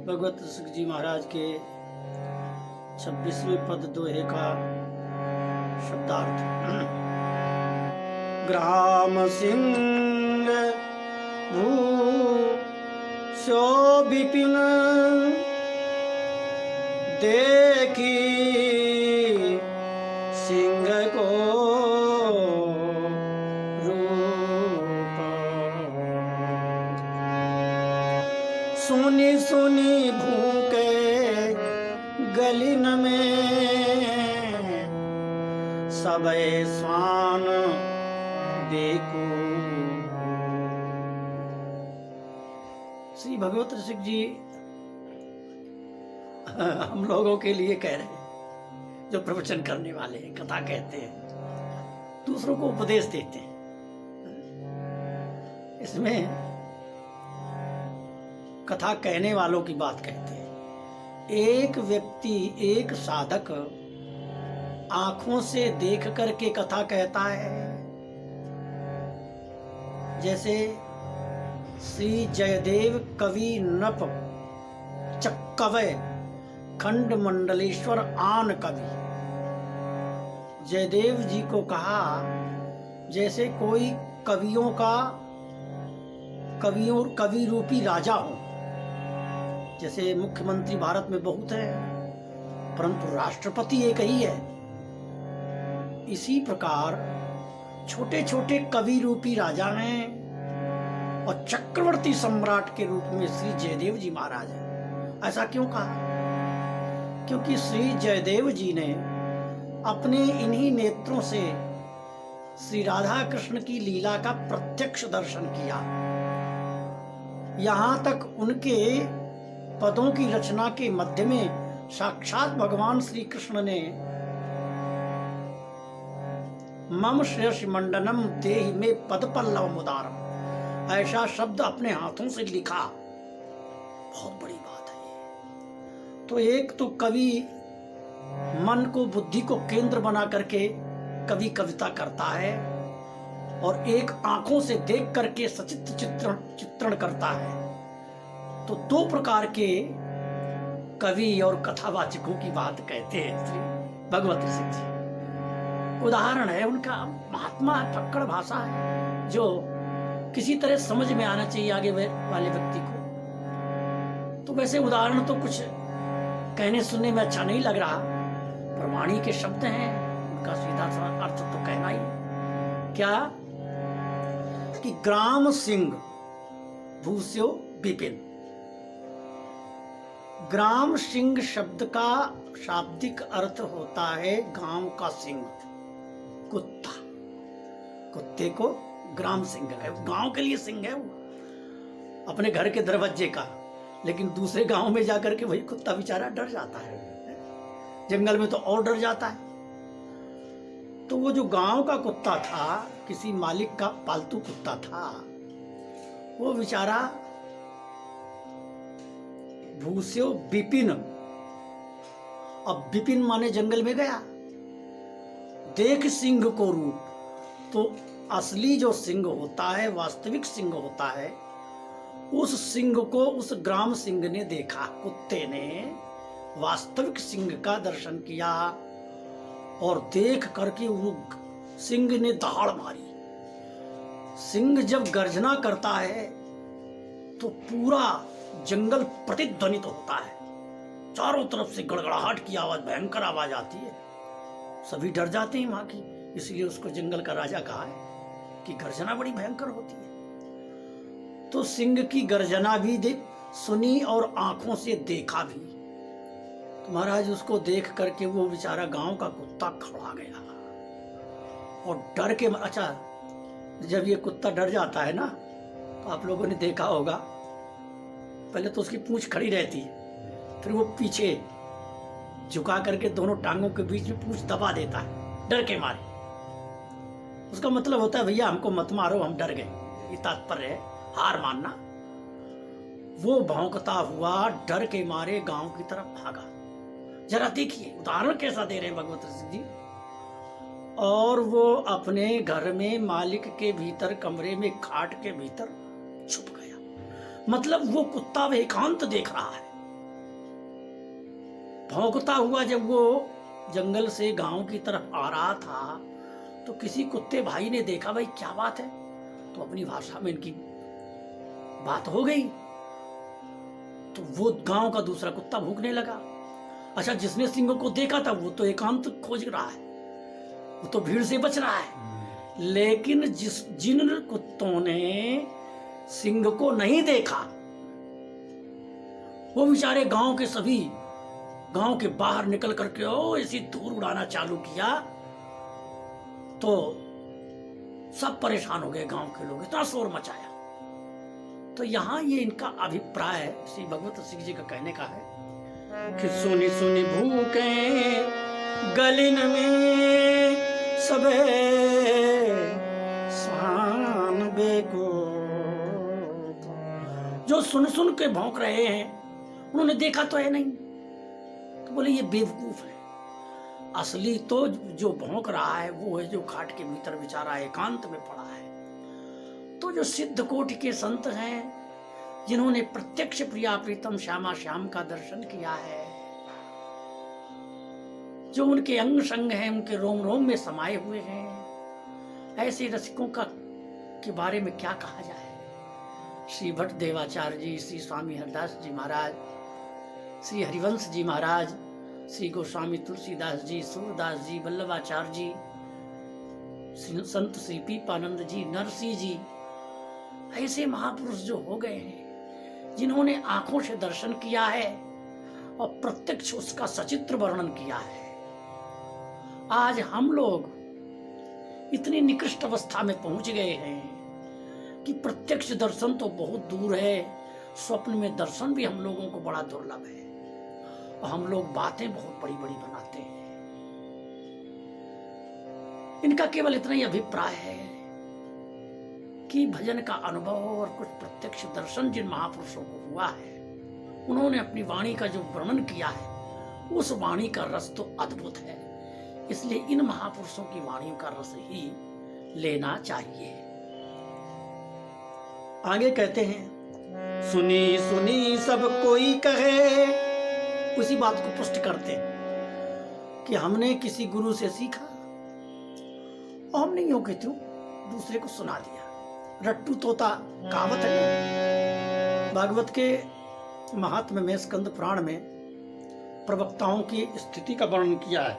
भगवत सुख जी महाराज के 26वें पद दोहे का शब्दार्थ। ग्राम सिंह भूषो विपिन देखी सिंह को रूप, सुनी सुनी भूखे गलिन में सबे स्वान देखो। श्री भगवत ऋषिक जी हम लोगों के लिए कह रहे हैं, जो प्रवचन करने वाले हैं, कथा कहते हैं, दूसरों को उपदेश देते हैं। इसमें कथा कहने वालों की बात कहते हैं। एक व्यक्ति, एक साधक आंखों से देख करके कथा कहता है। जैसे श्री जयदेव कवि नप चक्कवय खंड मंडलेश्वर आन कवि, जयदेव जी को कहा जैसे कोई कवि रूपी राजा हो। जैसे मुख्यमंत्री भारत में बहुत है, परंतु राष्ट्रपति एक ही है। इसी प्रकार छोटे छोटे कवि रूपी राजा हैं और चक्रवर्ती सम्राट के रूप में श्री जयदेव जी महाराज हैं। ऐसा क्यों कहा? क्योंकि श्री जयदेव जी ने अपने इन्हीं नेत्रों से श्री राधा कृष्ण की लीला का प्रत्यक्ष दर्शन किया। यहां तक उनके पदों की रचना के मध्य में साक्षात भगवान श्री कृष्ण ने मम श्रेयस मंडनम देहि में पद पल्लव मुदारम, ऐसा शब्द अपने हाथों से लिखा। बहुत बड़ी बात है ये। तो एक तो कवि मन को, बुद्धि को केंद्र बना करके कवि कविता करता है, और एक आंखों से देख करके सचित्र चित्रण करता है। तो दो प्रकार के कवि और कथावाचकों की बात कहते हैं श्री भगवत ऋषिक जी। उदाहरण है उनका, महात्मा फक्कड़ भाषा है जो किसी तरह समझ में आना चाहिए आगे वाले व्यक्ति को। तो वैसे उदाहरण तो कुछ कहने सुनने में अच्छा नहीं लग रहा, पर वाणी के शब्द हैं, उनका सीधा सा अर्थ तो कहना ही क्या कि ग्राम सिंह भूस्यो विपिन। ग्राम सिंह शब्द का शाब्दिक अर्थ होता है गांव का सिंह, कुत्ता। कुत्ते को ग्राम सिंह है, गांव के लिए सिंह है वो, अपने घर के दरवाजे का। लेकिन दूसरे गांव में जाकर के वही कुत्ता बेचारा डर जाता है, जंगल में तो और डर जाता है। तो वो जो गांव का कुत्ता था, किसी मालिक का पालतू कुत्ता था, वो बेचारा भूस्यो विपिन। अब विपिन माने जंगल में गया, देख सिंह को रूप। तो असली जो सिंह होता है, वास्तविक सिंह होता है, उस सिंह को उस ग्राम सिंह ने देखा। कुत्ते ने वास्तविक सिंह का दर्शन किया और देख करके वो सिंह ने दहाड़ मारी। सिंह जब गर्जना करता है तो पूरा जंगल प्रतिध्वनित होता है, चारों तरफ से गड़गड़ाहट की आवाज, भयंकर आवाज आती है। सभी डर जाते हैं वहां की, इसलिए उसको जंगल का राजा कहा है कि गर्जना बड़ी भयंकर होती है। तो सिंह की गर्जना भी सुनी और आंखों से देखा भी। तो महाराज उसको देख करके वो बेचारा गांव का कुत्ता खड़ा गया और डर के, अच्छा जब ये कुत्ता डर जाता है ना, तो आप लोगों ने देखा होगा, पहले तो उसकी पूंछ खड़ी रहती है, फिर वो पीछे झुका करके दोनों टांगों के बीच में पूंछ दबा देता है डर के मारे। उसका मतलब होता है भैया हमको मत मारो, हम डर गए, ये तात्पर्य है, हार मानना। वो भौंकता हुआ डर के मारे गांव की तरफ भागा। जरा देखिए उदाहरण कैसा दे रहे हैं भगवत ऋषि जी। और वो अपने घर में मालिक के भीतर, कमरे में खाट के भीतर छुप गया। मतलब वो कुत्ता एकांत देख रहा है, भौंकता हुआ जब वो जंगल से गांव की तरफ आ रहा था तो किसी कुत्ते भाई ने देखा, भाई क्या बात है, तो अपनी भाषा में इनकी बात हो गई, तो वो गांव का दूसरा कुत्ता भूखने लगा। अच्छा, जिसने सिंह को देखा था वो तो एकांत खोज रहा है, वो तो भीड़ से बच रहा है, लेकिन जिन कुत्तों ने सिंह को नहीं देखा वो बेचारे गांव के सभी गांव के बाहर निकल करके ऐसी धूल उड़ाना चालू किया, तो सब परेशान हो गए गांव के लोग, इतना शोर मचाया। तो यहाँ ये इनका अभिप्राय श्री भगवत सिंह जी का कहने का है कि सुनी सुनी भूखे गलिन में सबे शान बेको, जो सुन सुन के भौंक रहे हैं उन्होंने देखा तो है नहीं, तो बोले ये बेवकूफ है। असली तो जो भौंक रहा है वो है जो खाट के भीतर बेचारा एकांत में पड़ा है। तो जो सिद्ध कोटि के संत हैं जिन्होंने प्रत्यक्ष प्रिया प्रीतम श्यामा श्याम का दर्शन किया है, जो उनके अंग संग हैं, उनके रोम रोम में समाये हुए हैं, ऐसे रसिकों का के बारे में क्या कहा जाए। श्री भट्ट देवाचार्य जी, श्री स्वामी हरदास जी महाराज, श्री हरिवंश जी महाराज, श्री गोस्वामी तुलसीदास जी, सूरदास जी, वल्लभाचार्य जी, संत श्री पीपानंद जी, नरसिंह जी, ऐसे महापुरुष जो हो गए हैं जिन्होंने आंखों से दर्शन किया है और प्रत्यक्ष उसका सचित्र वर्णन किया है। आज हम लोग इतनी निकृष्ट अवस्था में पहुंच गए हैं कि प्रत्यक्ष दर्शन तो बहुत दूर है, स्वप्न में दर्शन भी हम लोगों को बड़ा दुर्लभ है, और हम लोग बातें बहुत बड़ी बड़ी बनाते हैं। इनका केवल इतना ही अभिप्राय है कि भजन का अनुभव और कुछ प्रत्यक्ष दर्शन जिन महापुरुषों को हुआ है, उन्होंने अपनी वाणी का जो वर्णन किया है उस वाणी का रस तो अद्भुत है, इसलिए इन महापुरुषों की वाणियों का रस ही लेना चाहिए। आगे कहते हैं सुनी सुनी सब कोई कहे, उसी बात को पुष्ट करते हैं कि हमने किसी गुरु से सीखा और हमने यूं कहते दूसरे को सुना दिया। रट्टू तोता कहावत है ना। भागवत के महात्म्य में स्कंद पुराण में प्रवक्ताओं की स्थिति का वर्णन किया है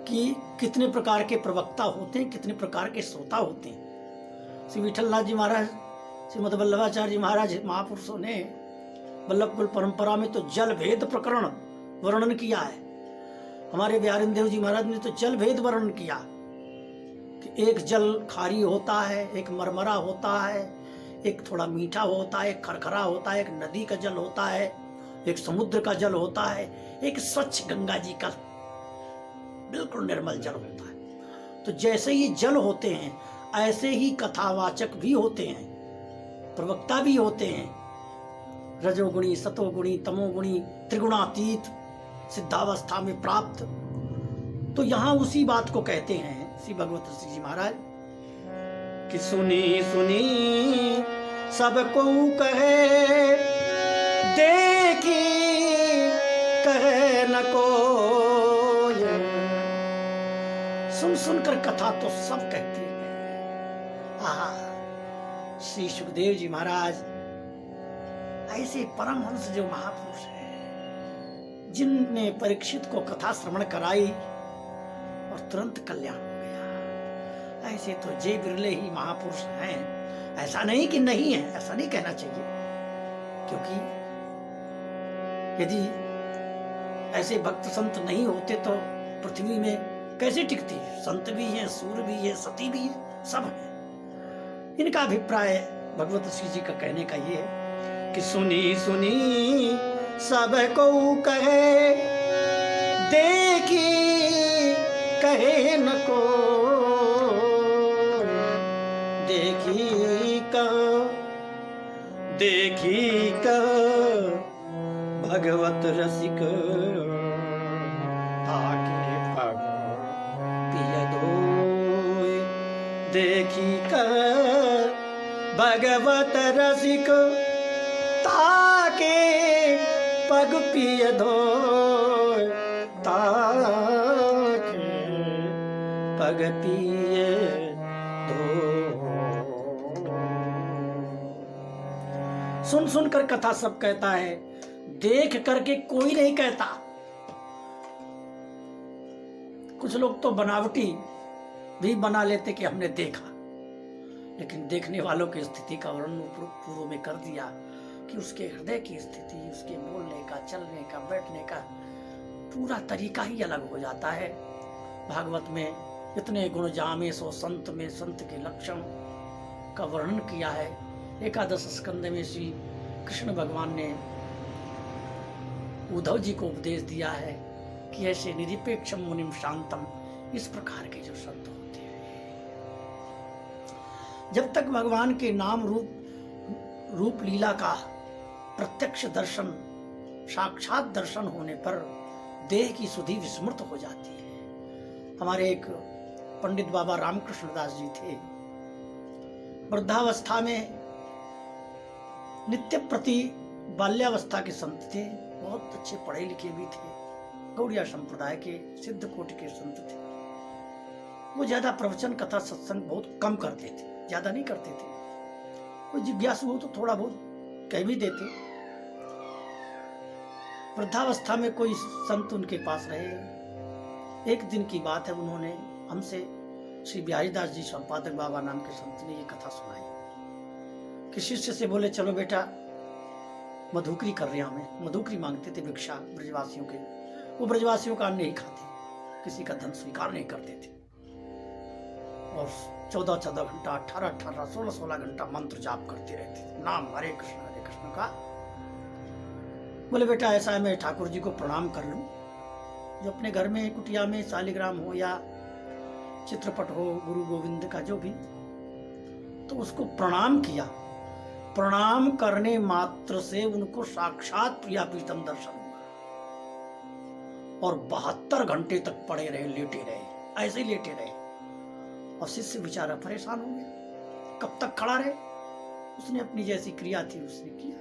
कि कितने प्रकार के प्रवक्ता होते हैं, कितने प्रकार के श्रोता होते हैं। श्री विठलनाथ जी महाराज, श्रीमद वल्लभाचार्य जी महाराज महापुरुषों ने वल्लभ कुल परंपरा में तो जल भेद प्रकरण वर्णन किया है। हमारे बिहारिंदेव जी महाराज ने तो जल भेद वर्णन किया कि एक जल खारी होता है, एक मरमरा होता है, एक थोड़ा मीठा होता है, एक खरखरा होता है, एक नदी का जल होता है, एक समुद्र का जल होता है, एक स्वच्छ गंगा जी का बिल्कुल निर्मल जल होता है। तो जैसे ही जल होते हैं ऐसे ही कथावाचक भी होते हैं, प्रवक्ता भी होते हैं, रजोगुणी, सतोगुणी, तमोगुणी, त्रिगुणातीत सिद्धावस्था में प्राप्त। तो यहां उसी बात को कहते हैं श्री भगवत सिंह जी महाराज कि सुनी सुनी सबको कहे, देखी कहे न कोई। सुन सुनकर कथा तो सब कहते हैं। श्री सुखदेव जी महाराज ऐसे परमहंस जो महापुरुष हैं, जिनने परीक्षित को कथा श्रवण कराई और तुरंत कल्याण हो गया, ऐसे तो जय बिरले ही महापुरुष हैं। ऐसा नहीं कि नहीं है, ऐसा नहीं कहना चाहिए, क्योंकि यदि ऐसे भक्त संत नहीं होते तो पृथ्वी में कैसे टिकती। संत भी हैं, सूर भी है, सती भी है, सब है। इनका अभिप्राय भगवत श्री जी का कहने का ये है कि सुनी सुनी सब को कहे, देखी कहे न को, देखी का भगवत रसिक ताके पग पिय धोय। देखी का भगवत रसिक ताके पग पिय धोए ताके पग पिय धोए। सुन सुन कर कथा सब कहता है, देख करके कोई नहीं कहता। कुछ लोग तो बनावटी भी बना लेते कि हमने देखा, लेकिन देखने वालों की स्थिति का वर्णन पूर्व में कर दिया कि उसके हृदय की स्थिति, उसके बोलने का, चलने का, बैठने का पूरा तरीका ही अलग हो जाता है। भागवत में इतने गुण जामे सो संत में, संत के लक्षण का वर्णन किया है। एकादश स्कंद में श्री कृष्ण भगवान ने उद्धव जी को उपदेश दिया है कि ऐसे निरपेक्षम मुनिम शांतम, इस प्रकार के जो संत होते हैं, जब तक भगवान के नाम रूप लीला का प्रत्यक्ष दर्शन, साक्षात दर्शन होने पर देह की सुधि विस्मृत हो जाती है। हमारे एक पंडित बाबा रामकृष्ण दास जी थे, वृद्धावस्था में नित्य प्रति बाल्यावस्था के संत थे, बहुत अच्छे पढ़े लिखे भी थे, गौड़िया संप्रदाय के सिद्ध कोटि के संत थे। वो ज्यादा प्रवचन कथा सत्संग बहुत कम करते थे, ज्यादा नहीं करते थे। कोई जिज्ञासु हो तो थोड़ा बहुत कह भी देते। वृद्धावस्था में कोई संत उनके पास रहे। एक दिन की बात है, उन्होंने हमसे, श्री बिहारीदास जी संपादक बाबा नाम के संत ने ये कथा सुनाई कि शिष्य से बोले, चलो बेटा मधुकरी कर रहे, हमें मधुकरी मांगते थे भिक्षा ब्रजवासियों के। वो ब्रजवासियों का अन्न नहीं खाते, किसी का धन स्वीकार नहीं करते थे, और 14-14 घंटा, 18-18, 16-16 घंटा मंत्र जाप करते रहते थे, नाम हरे कृष्ण का। बोले बेटा ऐसा है, मैं ठाकुर जी को प्रणाम कर लूं, जो अपने घर में कुटिया में शालिग्राम हो या चित्रपट हो गुरु गोविंद का जो भी, तो उसको प्रणाम किया। प्रणाम करने मात्र से उनको साक्षात प्रिया प्रीतम दर्शन हुआ, और 72 घंटे तक पड़े रहे, लेटे रहे, ऐसे ही लेटे रहे। और शिष्य बेचारा परेशान हो गया, कब तक खड़ा रहे। उसने अपनी जैसी क्रिया थी उसने किया।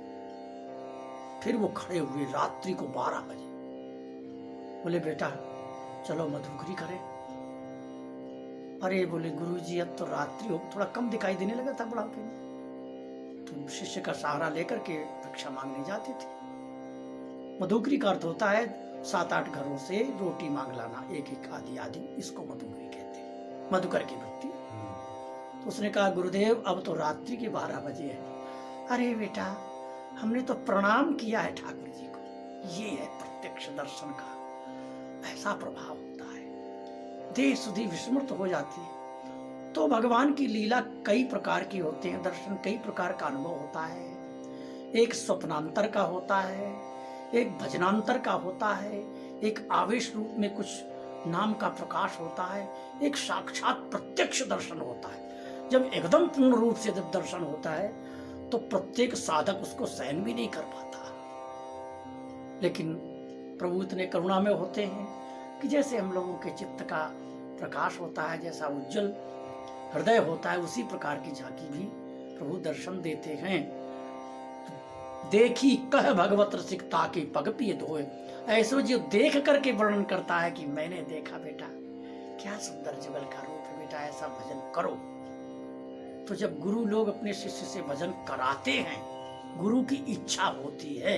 फिर वो खड़े हुए रात्रि को 12 बजे। बोले बेटा चलो मधुकरी करें। अरे बोले गुरुजी अब तो रात्रि हो, थोड़ा कम दिखाई देने लगा था बुढ़ापे में, तो शिष्य का सहारा लेकर के भिक्षा मांगने जाते थे। मधुकरी का अर्थ होता है 7-8 घरों से रोटी मांग लाना, एक एक आधी आधी, इसको मधुकरी कहते हैं, मधुकर की वृत्ति। तो उसने कहा गुरुदेव अब तो रात्रि के 12 बजे है। अरे बेटा हमने तो प्रणाम किया है ठाकुर जी को। ये है प्रत्यक्ष दर्शन का ऐसा प्रभाव होता है, देह सुधि विस्मृत हो जाती है। तो भगवान की लीला कई प्रकार की होते हैं, दर्शन कई प्रकार का अनुभव होता है। एक स्वप्नांतर का होता है, एक भजनांतर का होता है, एक आवेश रूप में कुछ नाम का प्रकाश होता है, एक साक्षात प्रत्यक्ष दर्शन होता है। जब एकदम पूर्ण रूप से जब दर्शन होता है तो प्रत्येक साधक उसको सहन भी नहीं कर पाता। लेकिन प्रभु इतने करुणा में होते हैं कि जैसे हम लोगों के चित्त का प्रकाश होता है, जैसा उज्जवल हृदय होता है, उसी प्रकार की झांकी भी प्रभु दर्शन देते हैं। देखी कह भगवत रसिकता के पग पिए धोए। ऐसो जो देख करके वर्णन करता है कि मैंने देखा बेटा, क्या सुंदर जुगल का रूप है बेटा, ऐसा भजन करो। तो जब गुरु लोग अपने शिष्य से भजन कराते हैं, गुरु की इच्छा होती है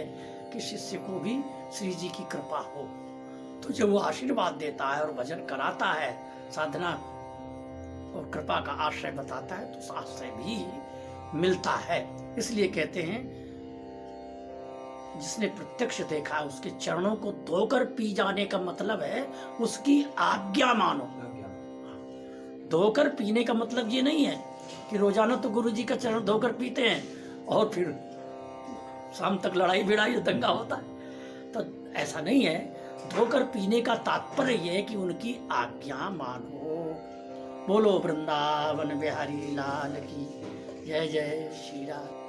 कि शिष्य को भी श्री जी की कृपा हो, तो जब वो आशीर्वाद देता है और भजन कराता है, साधना और कृपा का आश्रय बताता है, तो आश्रय भी मिलता है। इसलिए कहते हैं जिसने प्रत्यक्ष देखा उसके चरणों को धोकर पी जाने का मतलब है उसकी आज्ञा मानो। धोकर पीने का मतलब ये नहीं है कि रोजाना तो गुरु जी का चरण धोकर पीते हैं और फिर शाम तक लड़ाई भिड़ाई दंगा होता है, तो ऐसा नहीं है। धोकर पीने का तात्पर्य यह है कि उनकी आज्ञा मानो। बोलो वृंदावन बिहारी लाल की जय। जय श्री राम।